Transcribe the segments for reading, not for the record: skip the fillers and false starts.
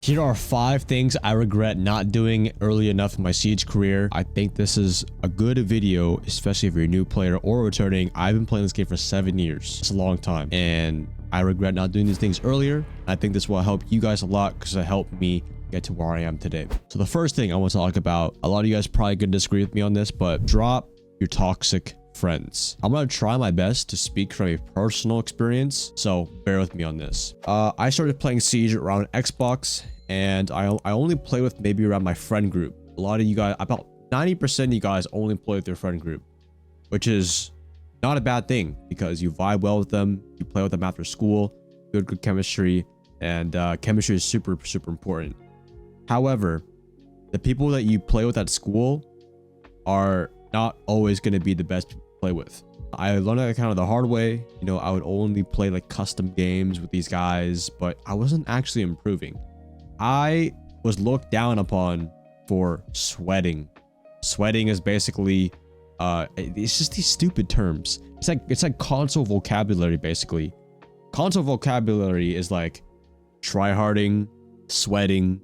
Here are 5 things I regret not doing early enough in my Siege career. I think this is a good video, especially if you're a new player or returning. I've been playing this game for 7 years. It's a long time, and I regret not doing these things earlier. I think this will help you guys a lot because it helped me get to where I am today. So the first thing I want to talk about, a lot of you guys probably could disagree with me on this, but drop your toxic friends. I'm gonna try my best to speak from a personal experience, so bear with me on this. I started playing Siege around Xbox, and I only play with maybe around my friend group. A lot of you guys, about 90% of you guys only play with your friend group, which is not a bad thing because you vibe well with them, you play with them after school, good chemistry, and chemistry is super important. However, the people that you play with at school are not always going to be the best people to play with. I learned that kind of the hard way. You know, I would only play like custom games with these guys, but I wasn't actually improving. I was looked down upon for sweating. Sweating is basically it's just these stupid terms. It's like console vocabulary basically. Console vocabulary is like tryharding, sweating,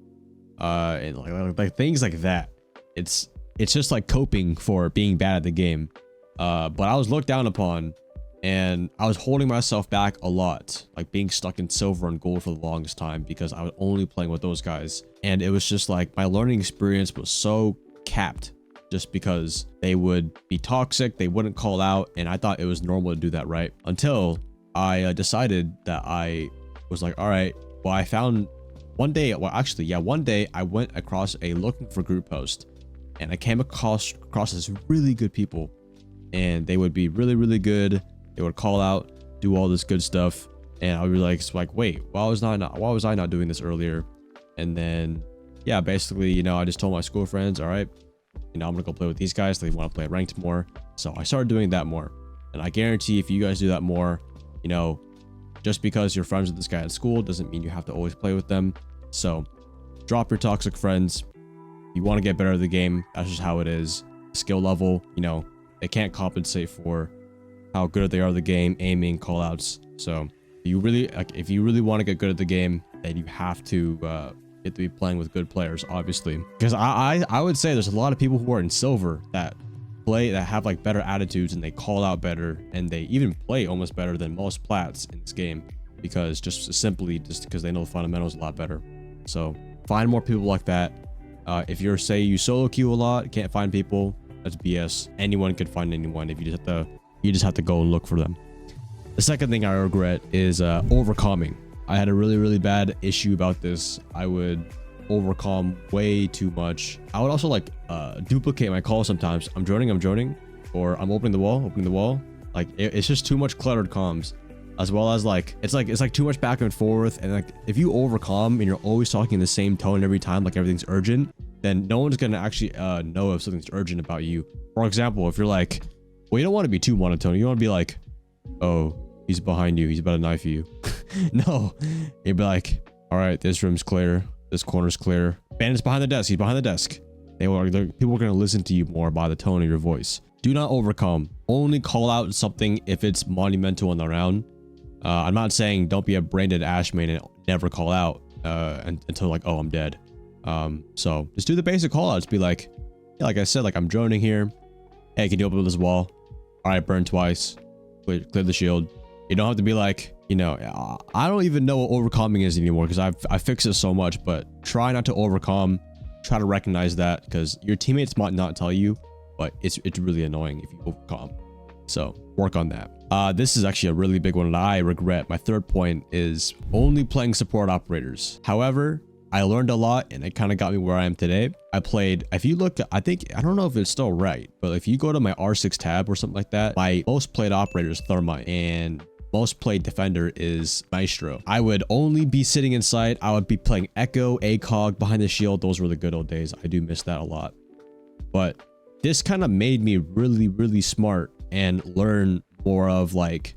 and like things like that. It's just like coping for being bad at the game. But I was looked down upon, and I was holding myself back a lot, like being stuck in silver and gold for the longest time because I was only playing with those guys. And it was just like my learning experience was so capped just because they would be toxic, they wouldn't call out, and I thought it was normal to do that, right? Until I decided that I was like, all right, well, I found one day I went across a looking for group post, and I came across this really good people, and they would be really good. They would call out, do all this good stuff, and I would be like, wait, why was I not doing this earlier? And then, yeah, basically, you know, I just told my school friends, all right, you know, I'm gonna go play with these guys. They want to play ranked more, so I started doing that more. And I guarantee, if you guys do that more, you know, just because you're friends with this guy at school doesn't mean you have to always play with them. So, drop your toxic friends. You want to get better at the game, that's just how it is. Skill level, you know, they can't compensate for how good they are at the game, aiming, callouts. So if you really want to get good at the game, then you have to be playing with good players, obviously. Because I would say there's a lot of people who are in silver that have like better attitudes, and they call out better, and they even play almost better than most plats in this game, because just because they know the fundamentals a lot better. So find more people like that. If you solo queue a lot, can't find people, that's BS. Anyone could find anyone. If you just have to go and look for them. The second thing I regret is overcalling. I had a really bad issue about this. I would overcom way too much. I would also like duplicate my call sometimes. I'm joining, or I'm opening the wall. Like it's just too much cluttered comms, as well as like it's like too much back and forth. And like if you overcom and you're always talking in the same tone every time, like everything's urgent, then no one's gonna actually know if something's urgent about you. For example, if you're like, well, you don't want to be too monotone. You want to be like, oh, he's behind you, he's about to knife you. No, you'd be like, all right, this room's clear, this corner's clear, Bandit's behind the desk, he's behind the desk. People are going to listen to you more by the tone of your voice. Do not overcome. Only call out something if it's monumental in the round. I'm not saying don't be a brain-dead Ashman and never call out until like, oh, I'm dead. So just do the basic call outs. Be like, yeah, like I said, like I'm droning here. Hey, can you open this wall? All right, burn twice. Clear the shield. You don't have to be like, you know, I don't even know what overcoming is anymore because I fixed it so much, but try not to overcome. Try to recognize that, because your teammates might not tell you, but it's really annoying if you overcome. So work on that. This is actually a really big one that I regret. My third point is only playing support operators. However, I learned a lot, and it kind of got me where I am today. I played, if you look, I don't know if it's still right, but if you go to my R6 tab or something like that, my most played operator is Thermite, and most played defender is Maestro. I would only be sitting inside. I would be playing Echo, ACOG, behind the shield. Those were the good old days. I do miss that a lot. But this kind of made me really smart and learn more of like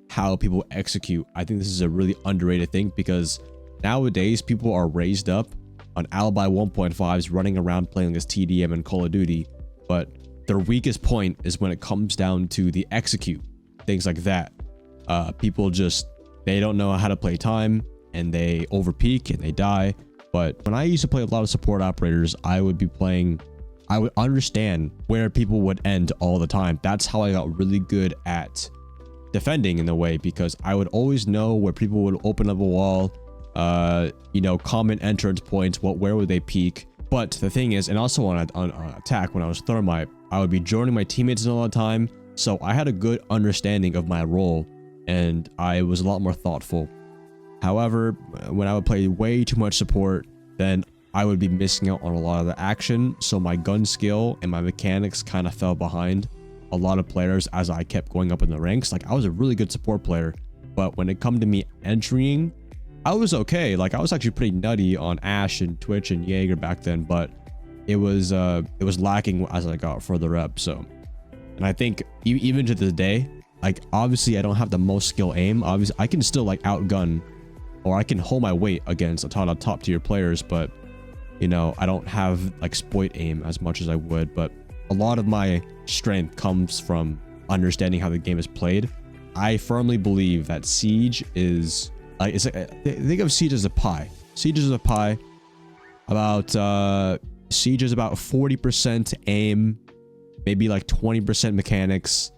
how people execute. I think this is a really underrated thing, because nowadays people are raised up on Alibi 1.5s running around playing this TDM and Call of Duty, but their weakest point is when it comes down to the execute, things like that. People they don't know how to play time, and they overpeak and they die. But when I used to play a lot of support operators, I would understand where people would end all the time. That's how I got really good at defending in a way, because I would always know where people would open up a wall, you know, common entrance points, where would they peek. But the thing is, and also on attack, when I was thermite, I would be joining my teammates in all the time, so I had a good understanding of my role, and I was a lot more thoughtful. However, when I would play way too much support, then I would be missing out on a lot of the action, so my gun skill and my mechanics kind of fell behind a lot of players as I kept going up in the ranks. Like, I was a really good support player, but when it come to me entering, I was okay. Like, I was actually pretty nutty on Ashe and Twitch and Jaeger back then, but it was lacking as I got further up. So, and I think even to this day, like, obviously I don't have the most skill aim. Obviously I can still like outgun, or I can hold my weight against a ton of top tier players, but you know, I don't have like exploit aim as much as I would. But a lot of my strength comes from understanding how the game is played. I firmly believe that Siege is like, it's like, think of Siege as a pie. Siege is a pie. Siege is about 40% aim, maybe like 20% mechanics,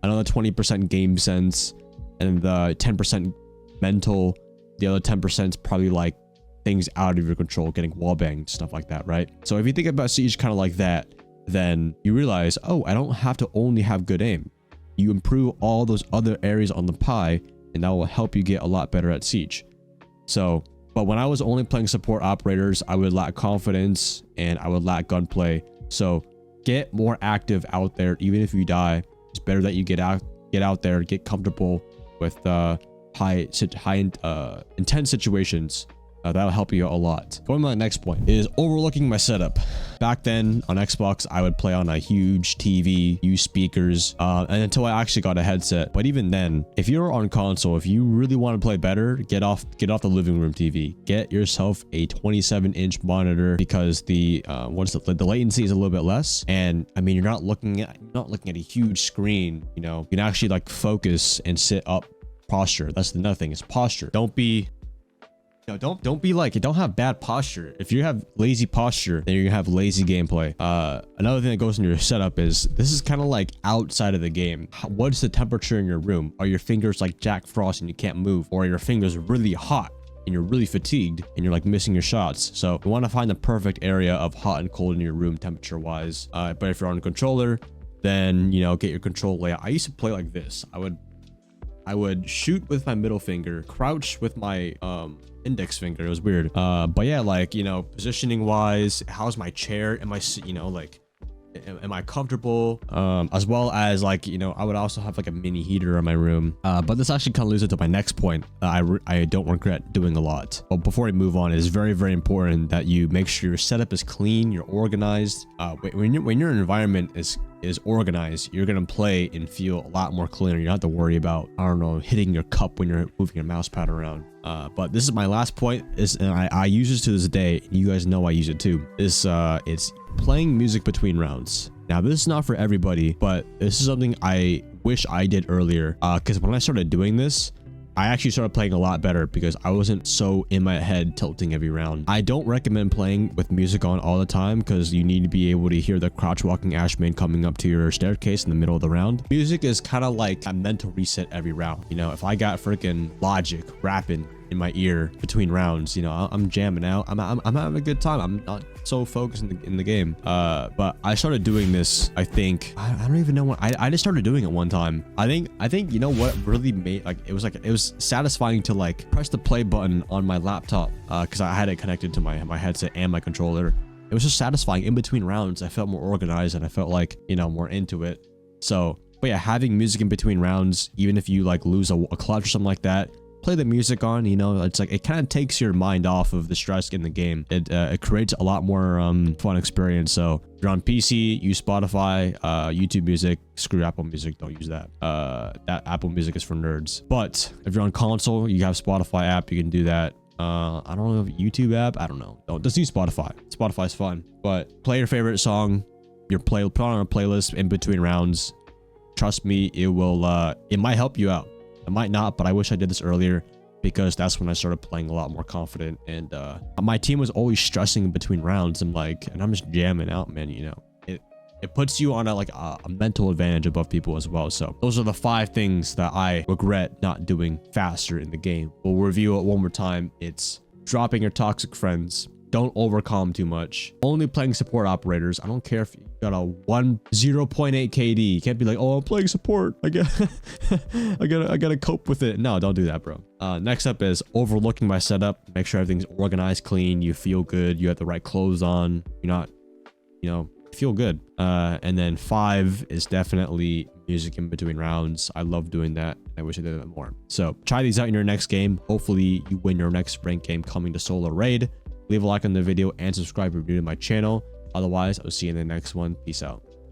another 20% game sense, and the 10% mental. The other 10% is probably like things out of your control, getting wallbanged, stuff like that, right? So if you think about Siege kind of like that, then you realize, oh, I don't have to only have good aim. You improve all those other areas on the pie, and that will help you get a lot better at Siege. So, but when I was only playing support operators, I would lack confidence and I would lack gunplay. So get more active out there. Even if you die, it's better that you get out there, get comfortable with high intense situations. That'll help you a lot. Going to my next point is overlooking my setup. Back then on Xbox, I would play on a huge TV, use speakers, and until I actually got a headset. But even then, if you're on console, if you really want to play better, get off the living room TV. Get yourself a 27-inch monitor, because the latency is a little bit less. And I mean, you're not looking at a huge screen. You know, you can actually like focus and sit up. Posture. That's another thing, is posture. Don't be don't have bad posture. If you have lazy posture, then you're gonna have lazy gameplay. Another thing that goes in your setup is, this is kind of like outside of the game. What's the temperature in your room? Are your fingers like Jack Frost and you can't move? Or are your fingers really hot and you're really fatigued and you're like missing your shots? So you want to find the perfect area of hot and cold in your room temperature wise. But if you're on a controller, then, you know, get your control layout. I used to play like this. I would shoot with my middle finger, crouch with my index finger. It was weird. But yeah, like, you know, positioning wise, how's my chair? Am I, you know, like, am I comfortable? As well as, like, you know, I would also have like a mini heater in my room. But this actually kind of leads into my next point. I don't regret doing a lot. But before we move on, it's very, very important that you make sure your setup is clean, you're organized. When your environment is organized, you're gonna play and feel a lot more cleaner. You don't have to worry about, I don't know, hitting your cup when you're moving your mouse pad around. But this is my last point, and I use this to this day, and you guys know I use it too. It's playing music between rounds. Now, this is not for everybody, but this is something I wish I did earlier, because when I started doing this, I actually started playing a lot better because I wasn't so in my head tilting every round. I don't recommend playing with music on all the time, because you need to be able to hear the crouch walking Ashman coming up to your staircase in the middle of the round. Music is kind of like a mental reset every round. You know, if I got freaking Logic rapping in my ear between rounds, you know, I'm jamming out. I'm having a good time. I'm not so focused in the game. But I started doing this, I think, I don't even know when. I just started doing it one time. I think you know what really made, like, it was satisfying to like press the play button on my laptop, because I had it connected to my headset and my controller. It was just satisfying. In between rounds, I felt more organized and I felt like, you know, more into it. So, but yeah, having music in between rounds, even if you like lose a clutch or something like that, play the music on, you know, it's like, it kind of takes your mind off of the stress in the game. It creates a lot more fun experience. So if you're on PC, use Spotify, YouTube Music. Screw Apple Music, don't use that. That Apple Music is for nerds. But if you're on console, you have Spotify app, you can do that. I don't know if YouTube app, I don't know. No, just use Spotify. Spotify's fun. But play your favorite song, put on a playlist in between rounds. Trust me, it will it might help you out. It might not, but I wish I did this earlier, because that's when I started playing a lot more confident. And my team was always stressing between rounds. And I'm just jamming out, man. You know, it puts you on a mental advantage above people as well. So those are the 5 things that I regret not doing faster in the game. We'll review it one more time. It's dropping your toxic friends. Don't overcom too much. Only playing support operators. I don't care if you got a 0.8 KD. You can't be like, oh, I'm playing support. I gotta cope with it. No, don't do that, bro. Next up is overlooking my setup. Make sure everything's organized, clean. You feel good. You have the right clothes on. You're not, you know, feel good. And then 5 is definitely music in between rounds. I love doing that. I wish I did it more. So try these out in your next game. Hopefully you win your next ranked game coming to solo raid. Leave a like on the video and subscribe if you're new to my channel. Otherwise, I'll see you in the next one. Peace out.